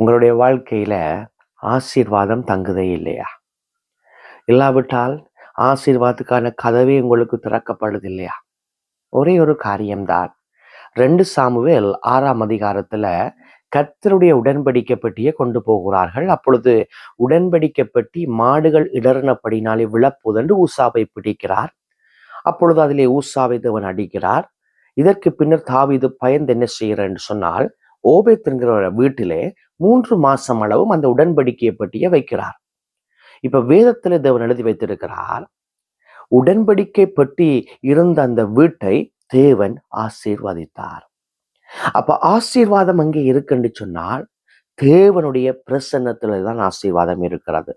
உங்களுடைய வாழ்க்கையில ஆசீர்வாதம் தங்குதே இல்லையா? இல்லாவிட்டால் ஆசீர்வாதத்துக்கான கதவே உங்களுக்கு திறக்கப்படுது இல்லையா? ஒரே ஒரு காரியம்தான். 2 சாமுவேல் 6ஆம் அதிகாரத்துல கர்த்தருடைய உடன்படிக்கை பெட்டியை கொண்டு போகிறார்கள். அப்பொழுது உடன்படிக்கை பெட்டி மாடுகள் இடறினபடினாலே விழப்போதென்று ஊசாவை பிடிக்கிறார். அப்பொழுது அதிலே ஊசாவை தேவன் அடிக்கிறார். இதற்கு பின்னர் தாவீது பயந்து என்ன செய்கிறார் என்று சொன்னால், ஓபேத் என்கிற வீட்டிலே 3 மாசம் அளவும் அந்த உடன்படிக்கையை பெட்டியை வைக்கிறார். இப்ப வேதத்துல தேவன் எழுதி வைத்திருக்கிறார், உடன்படிக்கை பெட்டி இருந்த அந்த வீட்டை தேவன் ஆசீர்வதித்தார். அப்ப ஆசீர்வாதம் அங்கே இருக்குன்னு சொன்னால் தேவனுடைய பிரசன்னத்துல தான் ஆசீர்வாதம் இருக்கிறது.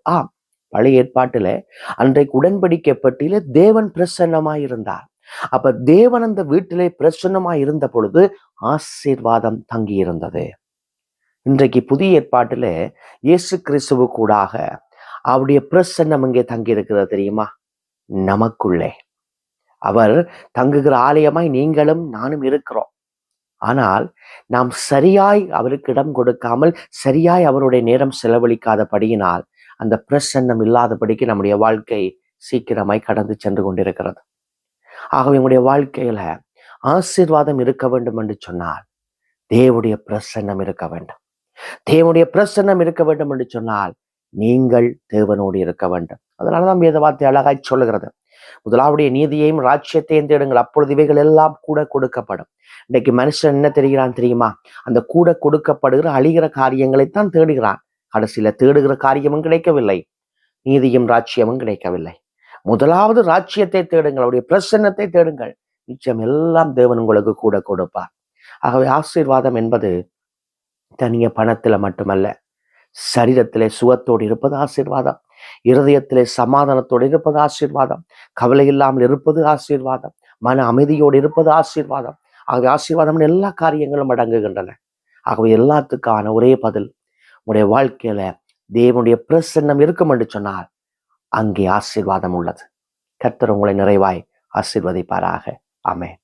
பழைய ஏற்பாட்டில அன்றைக்கு உடன்படிக்கை பெட்டியில தேவன் பிரசன்னமாய் இருந்தார். அப்ப தேவன் அந்த வீட்டிலே பிரசன்னமாய் இருந்த பொழுது ஆசீர்வாதம் தங்கி இருந்தது. இன்றைக்கு புதிய ஏற்பாட்டில இயேசு கிறிஸ்துவு கூடாக அவருடைய பிரசன்னம் இங்கே தங்கி இருக்கிறது தெரியுமா? நமக்குள்ளே அவர் தங்குகிற ஆலயமாய் நீங்களும் நானும் இருக்கிறோம். ஆனால் நாம் சரியாய் அவருக்கு இடம் கொடுக்காமல் சரியாய் அவருடைய நேரம் செலவழிக்காதபடியினால் அந்த பிரசன்னம் இல்லாதபடிக்கு நம்முடைய வாழ்க்கை சீக்கிரமாய் கடந்து சென்று கொண்டிருக்கிறது. ஆகவே உங்களுடைய வாழ்க்கையில ஆசீர்வாதம் இருக்க வேண்டும் என்று சொன்னால் தேவனுடைய பிரசன்னம் இருக்க வேண்டும். தேவனுடைய பிரசன்னம் இருக்க வேண்டும் என்று சொன்னால் நீங்கள் தேவனோடு இருக்க வேண்டும். அதனாலதான் வேத வார்த்தை அழகாய் சொல்லுகிறது, முதலாவுடைய நீதியையும் ராஜ்யத்தையும் தேடுங்கள், அப்பொழுது இவைகள் எல்லாம் கூட கொடுக்கப்படும். இன்னைக்கு மனுஷன் என்ன தெரிகிறான் தெரியுமா? அந்த கூட கொடுக்கப்படுகிற அழிகிற காரியங்களைத்தான் தேடுகிறான். கடைசியில தேடுகிற காரியமும் கிடைக்கவில்லை, நீதியும் ராஜ்யமும் கிடைக்கவில்லை. முதலாவது ராஜ்யத்தை தேடுங்கள், அவருடைய பிரசன்னத்தை தேடுங்கள், நிச்சயம் எல்லாம் தேவன் உங்களுக்கு கூட கொடுப்பார். ஆகவே ஆசீர்வாதம் என்பது தனிய பணத்துல மட்டுமல்ல, சரீரத்திலே சுகத்தோடு இருப்பது ஆசீர்வாதம், இருதயத்திலே சமாதானத்தோடு இருப்பது ஆசீர்வாதம், கவலை இல்லாமல் இருப்பது ஆசீர்வாதம், மன அமைதியோடு இருப்பது ஆசீர்வாதம். ஆகவே ஆசீர்வாதம் எல்லா காரியங்களும் அடங்குகின்றன. ஆகவே எல்லாத்துக்கான ஒரே பதில், உங்களுடைய வாழ்க்கையில தேவனுடைய பிரசன்னம் இருக்கும் என்று சொன்னால் அங்கே ஆசீர்வாதம் உள்ளது. கர்த்தர் உங்களை நிறைவாய் ஆசீர்வதிப்பாராக. ஆமென்.